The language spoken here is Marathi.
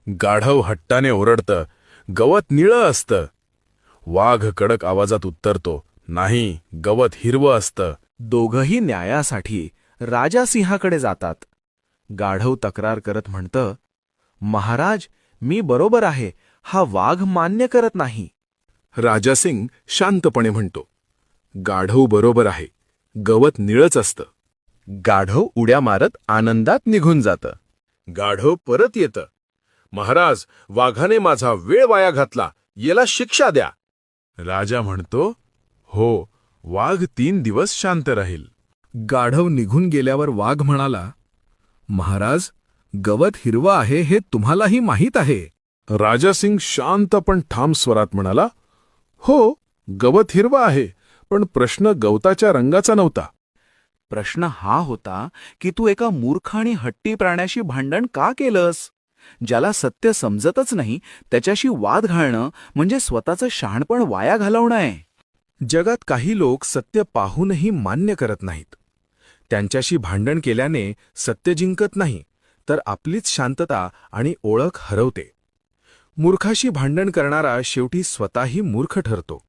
गाढव हट्टाने ओरडतं, गवत निळं असतं. वाघ कडक आवाजात उत्तरतो, नाही, गवत हिरवं असतं. दोघंही न्यायासाठी राजा सिंहाकडे जातात. गाढव तक्रार करत म्हणतं, महाराज, मी बरोबर आहे, हा वाघ मान्य करत नाही. राजासिंग शांतपणे म्हणतो, गाढव बरोबर आहे, गवत निळच असतं. गाढव उड्या मारत आनंदात निघून जातं. गाढव परत येतं, महाराज, वाघाने माझा वेळ वाया घातला, याला शिक्षा द्या. राजा म्हणतो, हो, वाघ 3 दिवस शांत राहील. गाढव निघून गेल्यावर वाघ म्हणाला, महाराज, गवत हिरवं आहे हे तुम्हालाही माहीत आहे. राजासिंग शांत पण ठाम स्वरात म्हणाला, हो, गवत हिरवं आहे, पण प्रश्न गवताच्या रंगाचा नव्हता. प्रश्न हा होता की तू एका मूर्ख आणि हट्टी प्राण्याशी भांडण का केलंस? ज्याला सत्य समजतच नाही त्याच्याशी वाद घालणं म्हणजे स्वतःचं शहाणपण वाया घालवणं आहे. जगात काही लोक सत्य पाहूनही मान्य करत नाहीत. त्यांच्याशी भांडण केल्याने सत्य जिंकत नाही, तर आपलीच शांतता आणि ओळख हरवते. मूर्खाशी भांडण करणारा शेवटी स्वतःही मूर्ख ठरतो.